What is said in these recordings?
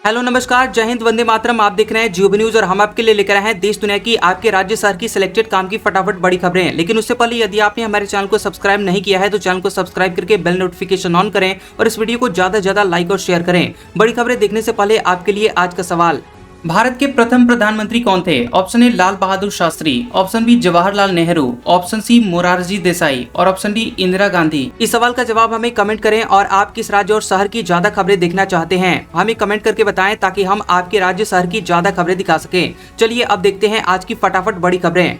Hello नमस्कार, जय हिंद, वंदे मातरम। आप देख रहे हैं जियो न्यूज और हम आपके लिए लेकर आए हैं देश दुनिया की आपके राज्य शहर की सिलेक्टेड काम की फटाफट बड़ी खबरें। लेकिन उससे पहले यदि आपने हमारे चैनल को सब्सक्राइब नहीं किया है तो चैनल को सब्सक्राइब करके बेल नोटिफिकेशन ऑन करें और इस वीडियो को ज्यादा से ज्यादा लाइक और शेयर करें। बड़ी खबरें देखने से पहले आपके लिए आज का सवाल, भारत के प्रथम प्रधानमंत्री कौन थे? Option A Lal Bahadur Shastri, option B Jawaharlal Nehru, option C Morarji Desai और ऑप्शन डी इंदिरा गांधी। इस सवाल का जवाब हमें कमेंट करें और आप किस राज्य और शहर की ज्यादा खबरें देखना चाहते हैं हमें कमेंट करके बताएं ताकि हम आपके राज्य शहर की ज्यादा खबरें दिखा सकें। चलिए अब देखते हैं आज की फटाफट बड़ी खबरें।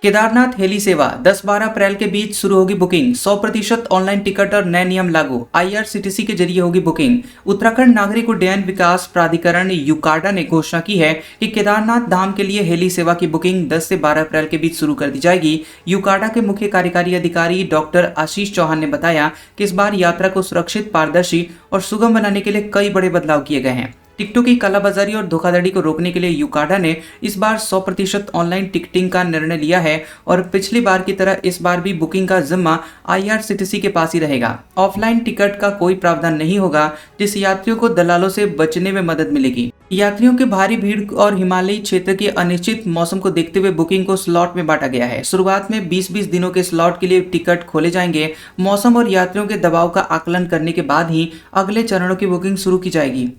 केदारनाथ हेली सेवा 10-12 अप्रैल के बीच शुरू होगी बुकिंग। 100% ऑनलाइन टिकट और नए नियम लागू। IRCTC के जरिए होगी बुकिंग। उत्तराखंड नागरिक उड्डयन विकास प्राधिकरण यूकाडा ने घोषणा की है कि केदारनाथ धाम के लिए हेली सेवा की बुकिंग 10 से 12 अप्रैल के बीच शुरू कर दी जाएगी। यूकाडा के मुख्य कार्यकारी अधिकारी डॉक्टर आशीष चौहान ने बताया कि इस बार यात्रा को सुरक्षित, पारदर्शी और सुगम बनाने के लिए कई बड़े बदलाव किए गए हैं। टिकटों की कालाबाजारी और धोखाधड़ी को रोकने के लिए यूकाडा ने इस बार 100% ऑनलाइन टिकटिंग का निर्णय लिया है और पिछली बार की तरह इस बार भी बुकिंग का जिम्मा IRCTC के पास ही रहेगा। ऑफलाइन टिकट का कोई प्रावधान नहीं होगा, जिससे यात्रियों को दलालों से बचने में मदद मिलेगी। यात्रियों की भारी भीड़ और हिमालयी क्षेत्र के अनिश्चित मौसम को देखते हुए बुकिंग को स्लॉट में बांटा गया है। शुरुआत में 20-20 दिनों के स्लॉट के लिए टिकट खोले जाएंगे। मौसम और यात्रियों के दबाव का आकलन करने के बाद ही अगले चरणों की बुकिंग शुरू की जाएगी।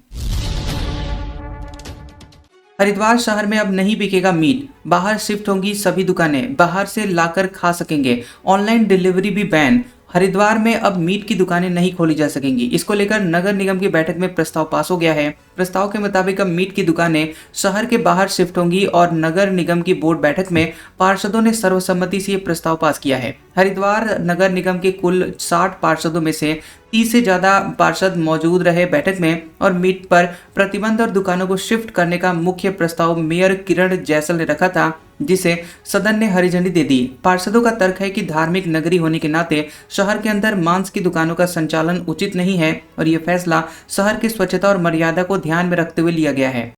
हरिद्वार शहर में अब नहीं बिकेगा मीट, बाहर शिफ्ट होंगी सभी दुकानें, बाहर से लाकर खा सकेंगे। ऑनलाइन डिलीवरी भी बैन। हरिद्वार में अब मीट की दुकानें नहीं खोली जा सकेंगी। इसको लेकर नगर निगम की बैठक में प्रस्ताव पास हो गया है। प्रस्ताव के मुताबिक अब मीट की दुकानें शहर के बाहर शिफ्ट होंगी और नगर निगम की बोर्ड बैठक में पार्षदों ने सर्वसम्मति से ये प्रस्ताव पास किया है। हरिद्वार नगर निगम के कुल 60 पार्षदों में से 30 से ज्यादा पार्षद मौजूद रहे बैठक में और मीट पर प्रतिबंध और दुकानों को शिफ्ट करने का मुख्य प्रस्ताव मेयर किरण जैसल ने रखा था, जिसे सदन ने हरी झंडी दे दी। पार्षदों का तर्क है कि धार्मिक नगरी होने के नाते शहर के अंदर मांस की दुकानों का संचालन उचित नहीं है और ये फैसला शहर की स्वच्छता और मर्यादा को ध्यान में रखते हुए लिया गया है।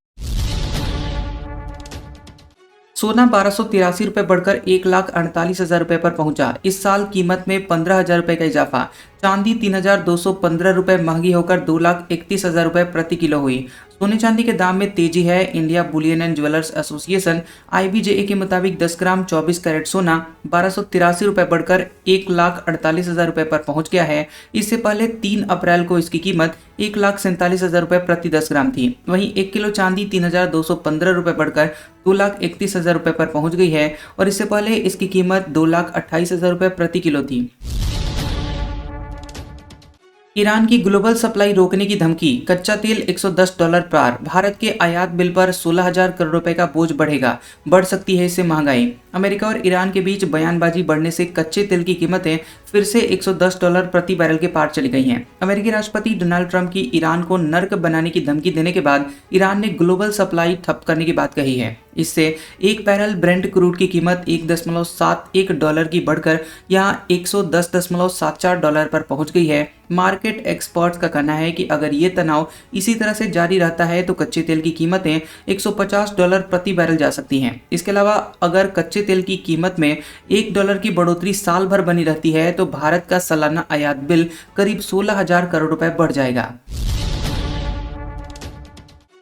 सोना 1283 रुपए बढ़कर 1,48,000 रुपए पर पहुंचा। इस साल कीमत में 15,000 रुपए का इजाफा। चांदी 3,215 रुपए महंगी होकर 2,31,000 रुपए प्रति किलो हुई। सोने चांदी के दाम में तेजी है। India Boolean and jewellers association IBJA के मुताबिक 10 ग्राम 24 कैरेट सोना 1283 रुपए बढ़कर 1,48,000 रुपए पर पहुंच गया है। इससे पहले 3 अप्रैल को इसकी कीमत 1,47,000 रुपए प्रति 10 ग्राम थी। वहीं 1 किलो चांदी 3,215 रुपए बढ़कर 2,31,000 रुपए पर पहुंच गई है और इससे पहले इसकी कीमत 2,28,000 रुपए प्रति किलो थी। ईरान की ग्लोबल सप्लाई रोकने की धमकी। कच्चा तेल $110 पार। भारत के आयात बिल पर 16,000 करोड़ रुपए का बोझ बढ़ेगा। बढ़ सकती है इससे महंगाई। अमेरिका और ईरान के बीच बयानबाजी बढ़ने से कच्चे तेल की कीमतें फिर से $110 प्रति बैरल के पार चली गई हैं। अमेरिकी राष्ट्रपति डोनाल्ड ट्रंप की ईरान को नर्क बनाने की धमकी देने के बाद ईरान ने ग्लोबल सप्लाई ठप करने की बात कही है। इससे एक बैरल ब्रेंट क्रूड की कीमत $1.71 की बढ़कर यहां $110.74 पर पहुंच गई है। मार्केट एक्सपर्ट्स का कहना है कि अगर ये तनाव इसी तरह से जारी रहता है तो कच्चे तेल की कीमतें $150 प्रति बैरल जा सकती हैं। इसके अलावा अगर कच्चे तेल की कीमत में $1 की बढ़ोतरी साल भर बनी रहती है तो भारत का सालाना आयात बिल करीब 16,000 करोड़ रुपए बढ़ जाएगा।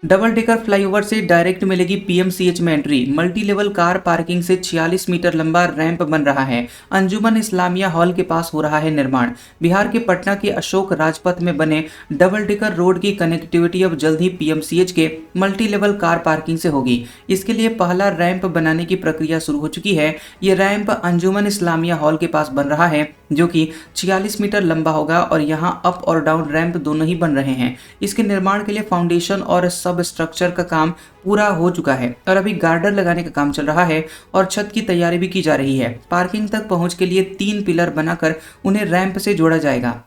डबल डेकर फ्लाईओवर से डायरेक्ट मिलेगी PMCH में entry. Multi level car parking से 46 मीटर लंबा रैंप बन रहा है। अंजुमन इस्लामिया हॉल के पास हो रहा है निर्माण। बिहार के पटना के अशोक राजपथ में बने डबल डेकर रोड की कनेक्टिविटी अब जल्द ही PMCH के मल्टी लेवल कार पार्किंग से होगी। इसके लिए पहला रैंप बनाने की प्रक्रिया शुरू हो चुकी है। ये रैंप अंजुमन इस्लामिया हॉल के पास बन रहा है, जो कि 46 मीटर लंबा होगा और यहाँ अप और डाउन रैंप दोनों ही बन रहे हैं। इसके निर्माण के लिए फाउंडेशन और सब स्ट्रक्चर का काम पूरा हो चुका है और अभी गार्डर लगाने का काम चल रहा है और छत की तैयारी भी की जा रही है। पार्किंग तक पहुंच के लिए 3 पिलर बनाकर उन्हें रैंप से जोड़ा जाएगा।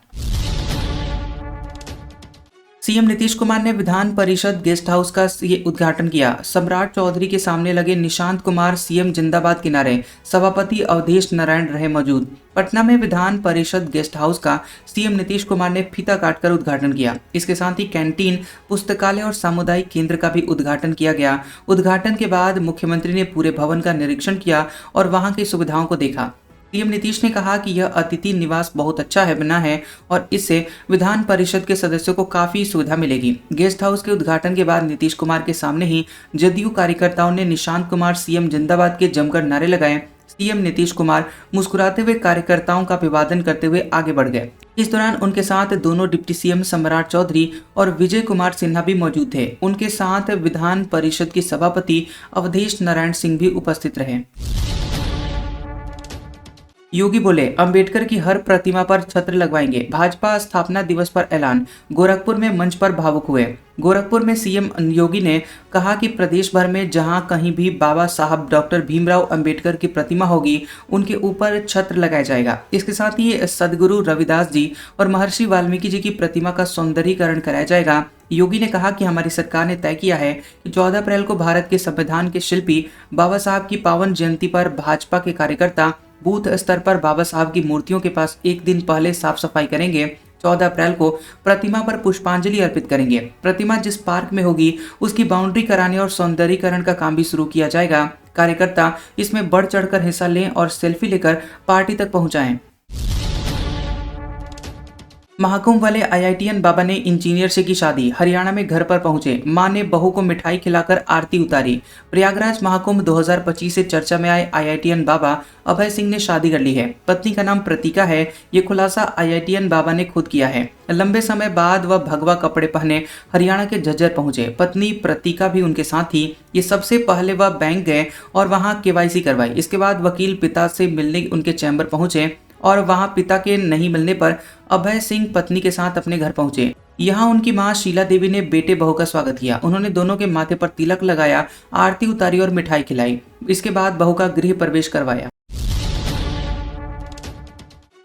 सीएम नीतीश कुमार ने विधान परिषद गेस्ट हाउस का उद्घाटन किया। सम्राट चौधरी के सामने लगे निशांत कुमार सीएम जिंदाबाद के नारे। सभापति अवधेश नारायण रहे मौजूद। पटना में विधान परिषद गेस्ट हाउस का सीएम नीतीश कुमार ने फीता काटकर उद्घाटन किया। इसके साथ ही कैंटीन, पुस्तकालय और सामुदायिक केंद्र का भी उद्घाटन किया गया। उद्घाटन के बाद मुख्यमंत्री ने पूरे भवन का निरीक्षण किया और वहां की सुविधाओं को देखा। सीएम नीतीश ने कहा कि यह अतिथि निवास बहुत अच्छा है बना है और इससे विधान परिषद के सदस्यों को काफी सुविधा मिलेगी। गेस्ट हाउस के उद्घाटन के बाद नीतीश कुमार के सामने ही जदयू कार्यकर्ताओं ने निशांत कुमार सीएम जिंदाबाद के जमकर नारे लगाए। सीएम नीतीश कुमार मुस्कुराते हुए कार्यकर्ताओं का अभिवादन करते हुए आगे बढ़ गए। इस दौरान उनके साथ दोनों डिप्टी सीएम सम्राट चौधरी और विजय कुमार सिन्हा भी मौजूद थे। उनके साथ विधान परिषद के सभापति अवधेश नारायण सिंह भी उपस्थित रहे। योगी बोले, अंबेडकर की हर प्रतिमा पर छत्र लगवाएंगे। भाजपा स्थापना दिवस पर ऐलान। गोरखपुर में मंच पर भावुक हुए। गोरखपुर में सीएम योगी ने कहा कि प्रदेश भर में जहां कहीं भी बाबा साहब डॉक्टर भीमराव अंबेडकर की प्रतिमा होगी, उनके ऊपर छत्र लगाया जाएगा। इसके साथ ही सदगुरु रविदास जी और महर्षि वाल्मीकि जी की प्रतिमा का सौंदर्यीकरण कराया जाएगा। योगी ने कहा कि हमारी सरकार ने तय किया है कि 14 अप्रैल को भारत के संविधान के शिल्पी बाबा साहब की पावन जयंती पर भाजपा के कार्यकर्ता बूथ स्तर पर बाबा साहब की मूर्तियों के पास एक दिन पहले साफ सफाई करेंगे। 14 अप्रैल को प्रतिमा पर पुष्पांजलि अर्पित करेंगे। प्रतिमा जिस पार्क में होगी उसकी बाउंड्री कराने और सौंदर्यीकरण का काम भी शुरू किया जाएगा। कार्यकर्ता इसमें बढ़ चढ़कर हिस्सा लें और सेल्फी लेकर पार्टी तक पहुंचाएं। महाकुंभ वाले आईआईटीएन बाबा ने इंजीनियर से की शादी। हरियाणा में घर पर पहुंचे। मां ने बहू को मिठाई खिलाकर आरती उतारी। प्रयागराज महाकुंभ 2025 से चर्चा में आए आईआईटीएन बाबा अभय सिंह ने शादी कर ली है। पत्नी का नाम प्रतीका है। ये खुलासा आईआईटीएन बाबा ने खुद किया है। लंबे समय बाद वह भगवा कपड़े पहने हरियाणा के झज्जर पहुंचे। पत्नी प्रतीका भी उनके साथ थी। ये सबसे पहले वह बैंक गए और वहां केवाईसी करवाई। इसके बाद वकील पिता से मिलने उनके चैम्बर पहुंचे और वहां पिता के नहीं मिलने पर अभय सिंह पत्नी के साथ अपने घर पहुंचे। यहां उनकी मां शीला देवी ने बेटे बहू का स्वागत किया। उन्होंने दोनों के माथे पर तिलक लगाया, आरती उतारी और मिठाई खिलाई। इसके बाद बहू का गृह प्रवेश करवाया।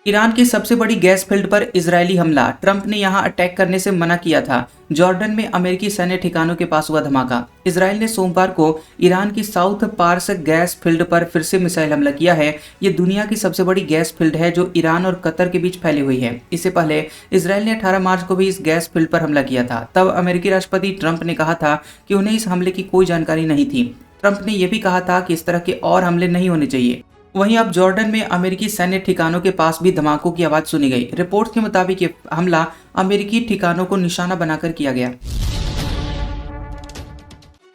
ईरान की सबसे बड़ी गैस फील्ड पर इजरायली हमला। ट्रंप ने यहां अटैक करने से मना किया था। जॉर्डन में अमेरिकी सैन्य ठिकानों के पास हुआ धमाका। इजरायल ने सोमवार को ईरान की साउथ पार्स गैस फील्ड पर फिर से मिसाइल हमला किया है। ये दुनिया की सबसे बड़ी गैस फील्ड है जो ईरान और कतर के बीच फैली हुई है। इससे पहले इजरायल ने 18 मार्च को भी इस गैस फील्ड पर हमला किया था। तब अमेरिकी राष्ट्रपति ट्रंप ने कहा था कि उन्हें इस हमले की कोई जानकारी नहीं थी। ट्रंप ने यह भी कहा था कि इस तरह के और हमले नहीं होने चाहिए। वहीं अब जॉर्डन में अमेरिकी सैन्य ठिकानों के पास भी धमाकों की आवाज सुनी गई। रिपोर्ट्स के मुताबिक ये हमला अमेरिकी ठिकानों को निशाना बनाकर किया गया।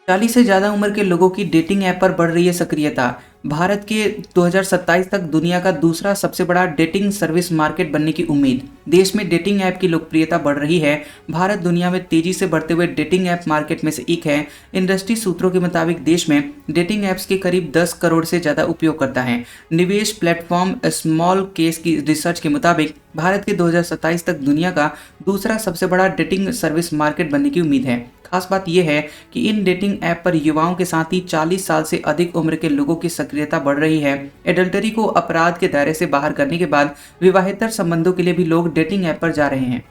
40 से ज्यादा उम्र के लोगों की डेटिंग ऐप पर बढ़ रही है सक्रियता। भारत के 2027 तक दुनिया का दूसरा सबसे बड़ा डेटिंग सर्विस मार्केट बनने की उम्मीद। देश में डेटिंग ऐप की लोकप्रियता बढ़ रही है। भारत दुनिया में तेजी से बढ़ते हुए डेटिंग ऐप मार्केट में से एक है। इंडस्ट्री सूत्रों के मुताबिक देश में डेटिंग ऐप्स के करीब 10 करोड़ से ज्यादा उपयोगकर्ता हैं। निवेश प्लेटफॉर्म स्मॉल केस की रिसर्च के मुताबिक भारत के 2027 तक दुनिया का दूसरा सबसे बड़ा डेटिंग सर्विस मार्केट बनने की उम्मीद है। खास बात यह है कि इन डेटिंग ऐप पर युवाओं के साथ ही 40 साल से अधिक उम्र के लोगों की सक्रियता बढ़ रही है। एडल्टरी को अपराध के दायरे से बाहर करने के बाद विवाहेतर संबंधों के लिए भी लोग डेटिंग ऐप पर जा रहे हैं।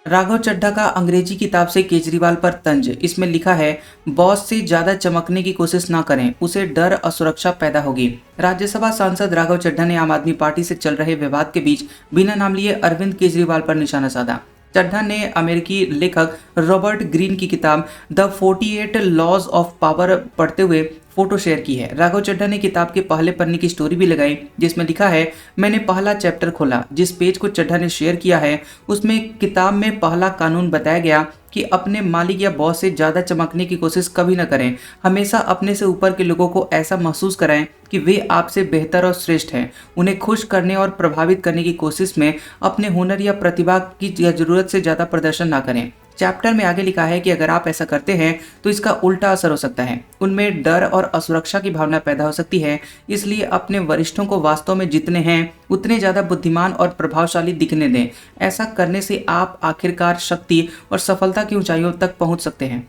राघव चड्ढा का अंग्रेजी किताब से केजरीवाल पर तंज। इसमें लिखा है, बॉस से ज्यादा चमकने की कोशिश ना करें, उसे डर असुरक्षा पैदा होगी। राज्यसभा सांसद राघव चड्ढा ने आम आदमी पार्टी से चल रहे विवाद के बीच बिना नाम लिए अरविंद केजरीवाल पर निशाना साधा। चड्ढा ने अमेरिकी लेखक रॉबर्ट ग्रीन की किताब द 48 लॉज ऑफ पावर पढ़ते हुए फोटो शेयर की है। राघव चड्ढा ने किताब के पहले पन्ने की स्टोरी भी लगाई जिसमें लिखा है, मैंने पहला चैप्टर खोला। जिस पेज को चड्ढा ने शेयर किया है उसमें किताब में पहला कानून बताया गया कि अपने मालिक या बॉस से ज्यादा चमकने की कोशिश कभी न करें। हमेशा अपने से ऊपर के लोगों को ऐसा महसूस कराएं कि वे आपसे बेहतर और श्रेष्ठ हैं। उन्हें खुश करने और प्रभावित करने की कोशिश में अपने हुनर या प्रतिभा की जरूरत से ज्यादा प्रदर्शन ना करें। चैप्टर में आगे लिखा है कि अगर आप ऐसा करते हैं तो इसका उल्टा असर हो सकता है। उनमें डर और असुरक्षा की भावना पैदा हो सकती है। इसलिए अपने वरिष्ठों को वास्तव में जितने हैं उतने ज्यादा बुद्धिमान और प्रभावशाली दिखने दें। ऐसा करने से आप आखिरकार शक्ति और सफलता की ऊंचाइयों तक पहुंच सकते हैं।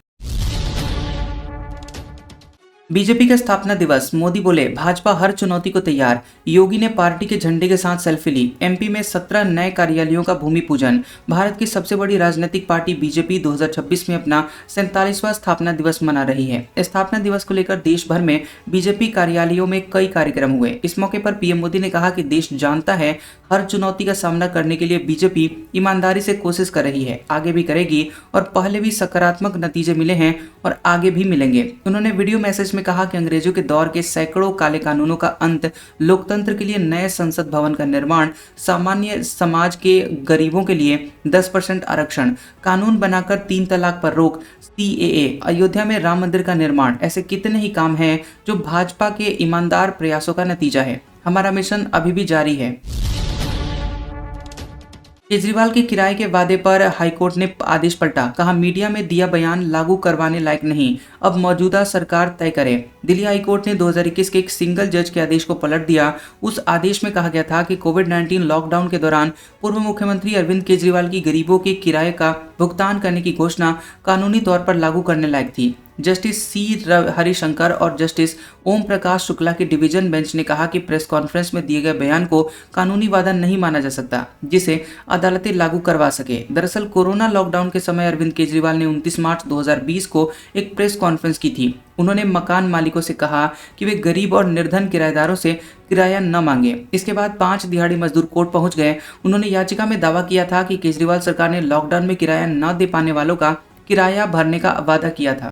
बीजेपी का स्थापना दिवस। मोदी बोले, भाजपा हर चुनौती को तैयार। योगी ने पार्टी के झंडे के साथ सेल्फी ली। एमपी में 17 नए कार्यालयों का भूमि पूजन। भारत की सबसे बड़ी राजनीतिक पार्टी बीजेपी 2026 में अपना 47वां स्थापना दिवस मना रही है। स्थापना दिवस को लेकर देश भर में बीजेपी कार्यालयों में कई कार्यक्रम हुए। इस मौके पर पीएम मोदी ने कहा कि देश जानता है हर चुनौती का सामना करने के लिए बीजेपी ईमानदारी से कोशिश कर रही है, आगे भी करेगी और पहले भी सकारात्मक नतीजे मिले हैं और आगे भी मिलेंगे। उन्होंने वीडियो मैसेज में कहा कि अंग्रेजों के दौर के सैकड़ों काले कानूनों का अंत, लोकतंत्र के लिए नए संसद भवन का निर्माण, सामान्य समाज के गरीबों के लिए 10% आरक्षण, कानून बनाकर 3 तलाक पर रोक, CAA, अयोध्या में राम मंदिर का निर्माण, ऐसे कितने ही काम हैं जो भाजपा के ईमानदार प्रयासों का नतीजा है। हमारा मिशन अभी भी जारी है। केजरीवाल के किराए के वादे पर हाईकोर्ट ने आदेश पलटा, कहा मीडिया में दिया बयान लागू करवाने लायक नहीं, अब मौजूदा सरकार तय करे। दिल्ली हाईकोर्ट ने 2021 के एक सिंगल जज के आदेश को पलट दिया। उस आदेश में कहा गया था कि कोविड-19 लॉकडाउन के दौरान पूर्व मुख्यमंत्री अरविंद केजरीवाल की गरीबों के किराए का भुगतान करने की घोषणा कानूनी तौर पर लागू करने लायक थी। जस्टिस हरिशंकर और जस्टिस ओम प्रकाश शुक्ला की डिवीजन बेंच ने कहा कि प्रेस कॉन्फ्रेंस में दिए गए बयान को कानूनी वादा नहीं माना जा सकता जिसे अदालतें लागू करवा सके। दरअसल कोरोना लॉकडाउन के समय अरविंद केजरीवाल ने 29 मार्च 2020 को एक प्रेस कॉन्फ्रेंस की थी। उन्होंने मकान मालिकों से कहा कि वे गरीब और निर्धन किराएदारों से किराया न मांगे। इसके बाद 5 दिहाड़ी मजदूर कोर्ट पहुंच गए। उन्होंने याचिका में दावा किया था कि केजरीवाल सरकार ने लॉकडाउन में किराया न दे पाने वालों का किराया भरने का वादा किया था।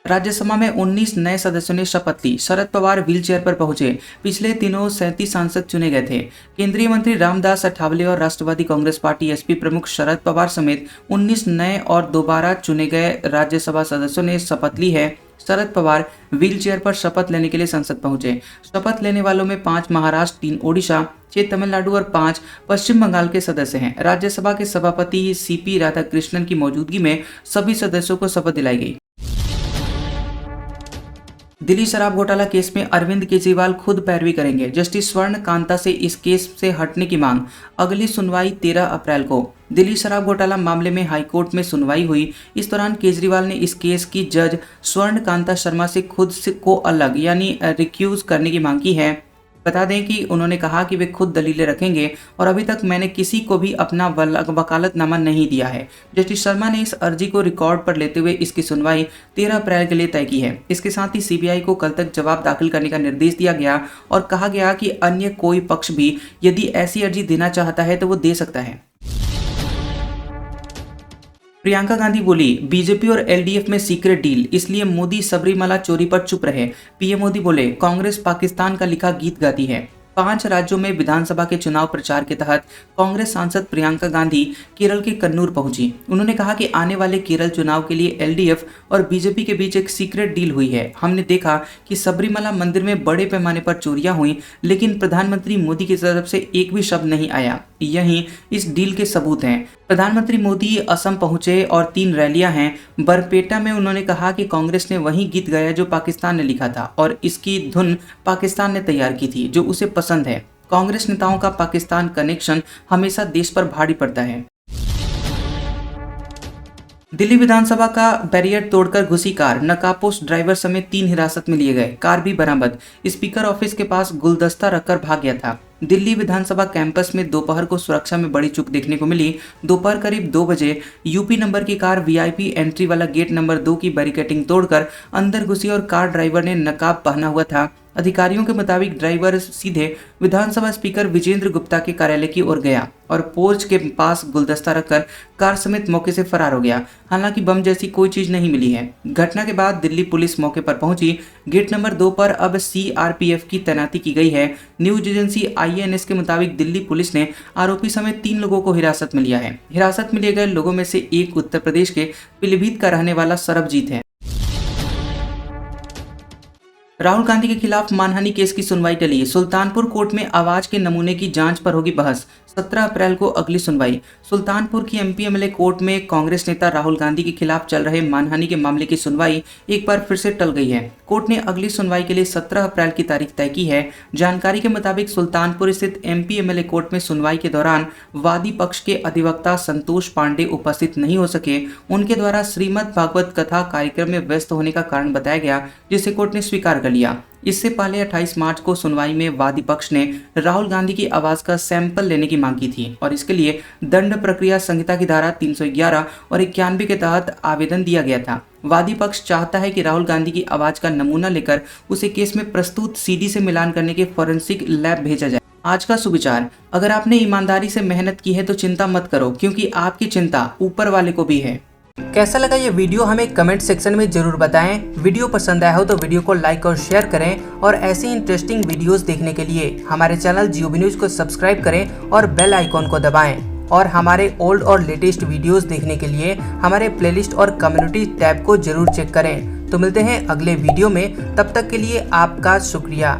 राज्यसभा में 19 नए सदस्यों ने शपथ ली। शरद पवार व्हीलचेयर पर पहुंचे। पिछले दिनों 37 सांसद चुने गए थे। केंद्रीय मंत्री रामदास अठावले और राष्ट्रवादी कांग्रेस पार्टी SP प्रमुख शरद पवार समेत 19 नए और दोबारा चुने गए राज्यसभा सदस्यों ने शपथ ली है। शरद पवार व्हीलचेयर पर शपथ लेने के लिए संसद पहुंचे। शपथ लेने वालों में 5 महाराष्ट्र, 3 ओडिशा, 6 तमिलनाडु और 5 पश्चिम बंगाल के सदस्य हैं। राज्यसभा के सभापति CP राधाकृष्णन की मौजूदगी में सभी सदस्यों को शपथ दिलाई गई। दिल्ली शराब घोटाला केस में अरविंद केजरीवाल खुद पैरवी करेंगे। जस्टिस स्वर्ण कांता से इस केस से हटने की मांग। अगली सुनवाई 13 अप्रैल को। दिल्ली शराब घोटाला मामले में हाईकोर्ट में सुनवाई हुई। इस दौरान केजरीवाल ने इस केस की जज स्वर्ण कांता शर्मा से खुद को अलग यानी रिक्यूज करने की मांग की है। बता दें कि उन्होंने कहा कि वे खुद दलीलें रखेंगे और अभी तक मैंने किसी को भी अपना वकालतनामा नहीं दिया है। जस्टिस शर्मा ने इस अर्जी को रिकॉर्ड पर लेते हुए इसकी सुनवाई 13 अप्रैल के लिए तय की है। इसके साथ ही CBI को कल तक जवाब दाखिल करने का निर्देश दिया गया और कहा गया कि अन्य कोई पक्ष भी यदि ऐसी अर्जी देना चाहता है तो वो दे सकता है। प्रियंका गांधी बोली, बीजेपी और LDF में सीक्रेट डील, इसलिए मोदी सबरीमाला चोरी पर चुप रहे। PM मोदी बोले, कांग्रेस पाकिस्तान का लिखा गीत गाती है। 5 राज्यों में विधानसभा के चुनाव प्रचार के तहत कांग्रेस सांसद प्रियंका गांधी केरल के कन्नूर पहुंची। उन्होंने कहा कि आने वाले केरल चुनाव के लिए LDF और बीजेपी के बीच एक सीक्रेट डील हुई है। हमने देखा कि सबरीमला मंदिर में बड़े पैमाने पर चोरियां हुई, लेकिन प्रधानमंत्री मोदी की तरफ से एक भी शब्द नहीं आया। यही इस डील के सबूत हैं। प्रधानमंत्री मोदी असम पहुंचे और 3 रैलियां हैं। बरपेटा में उन्होंने कहा कि कांग्रेस ने वही गीत गाया जो पाकिस्तान ने लिखा था और इसकी धुन पाकिस्तान ने तैयार की थी, जो उसे पसंद है। कांग्रेस नेताओं का पाकिस्तान कनेक्शन हमेशा देश पर भारी पड़ता है। दिल्ली विधानसभा का बैरियर तोड़कर घुसी कार, नकाबपोश ड्राइवर समेत 3 हिरासत में लिए गए। कार भी बरामद। स्पीकर ऑफिस के पास गुलदस्ता रखकर भाग गया था। दिल्ली विधानसभा कैंपस में दोपहर को सुरक्षा में बड़ी चूक देखने को मिली। दोपहर करीब 2 बजे यूपी नंबर की कार VIP एंट्री वाला गेट नंबर 2 की बैरिकेडिंग तोड़कर अंदर घुसी और कार ड्राइवर ने नकाब पहना हुआ था। अधिकारियों के मुताबिक ड्राइवर सीधे विधानसभा स्पीकर विजेंद्र गुप्ता के कार्यालय की ओर गया और पोर्च के पास गुलदस्ता रखकर कार समेत मौके से फरार हो गया। हालांकि बम जैसी कोई चीज नहीं मिली है। घटना के बाद दिल्ली पुलिस मौके पर पहुंची। गेट नंबर 2 पर अब CRPF की तैनाती की गई है। न्यूज एजेंसी IANS के मुताबिक दिल्ली पुलिस ने आरोपी समेत 3 लोगों को हिरासत में लिया है। हिरासत में लिए गए लोगों में से एक उत्तर प्रदेश के पीलीभीत का रहने वाला सरबजीत है। राहुल गांधी के खिलाफ मानहानि केस की सुनवाई टली। सुल्तानपुर कोर्ट में आवाज के नमूने की जांच पर होगी बहस। 17 अप्रैल को अगली सुनवाई। सुल्तानपुर की MP MLA कोर्ट में कांग्रेस नेता राहुल गांधी के खिलाफ चल रहे मानहानि के मामले की सुनवाई एक बार फिर से टल गई है। कोर्ट ने अगली सुनवाई के लिए 17 अप्रैल की तारीख तय की है। जानकारी के मुताबिक सुल्तानपुर स्थित MP MLA कोर्ट में सुनवाई के दौरान वादी पक्ष के अधिवक्ता संतोष पांडे उपस्थित नहीं हो सके। उनके द्वारा श्रीमद् भागवत कथा कार्यक्रम में व्यस्त होने का कारण बताया गया, जिसे कोर्ट ने स्वीकार कर लिया। इससे पहले 28 मार्च को सुनवाई में वादी पक्ष ने राहुल गांधी की आवाज का सैंपल लेने की मांग की थी और इसके लिए दंड प्रक्रिया संहिता की धारा 311 और 91 के तहत आवेदन दिया गया था। वादी पक्ष चाहता है कि राहुल गांधी की आवाज का नमूना लेकर उसे केस में प्रस्तुत CD से मिलान करने के फॉरेंसिक लैब भेजा जाए। आज का सुविचार, अगर आपने ईमानदारी से मेहनत की है तो चिंता मत करो, क्योंकि आपकी चिंता ऊपर वाले को भी है। कैसा लगा ये वीडियो हमें कमेंट सेक्शन में जरूर बताएं। वीडियो पसंद आया हो तो वीडियो को लाइक और शेयर करें और ऐसी इंटरेस्टिंग वीडियोस देखने के लिए हमारे चैनल जियोबी न्यूज को सब्सक्राइब करें और बेल आइकॉन को दबाएं। और हमारे ओल्ड और लेटेस्ट वीडियोस देखने के लिए हमारे प्लेलिस्ट और कम्युनिटी टैब को जरूर चेक करें। तो मिलते हैं अगले वीडियो में, तब तक के लिए आपका शुक्रिया।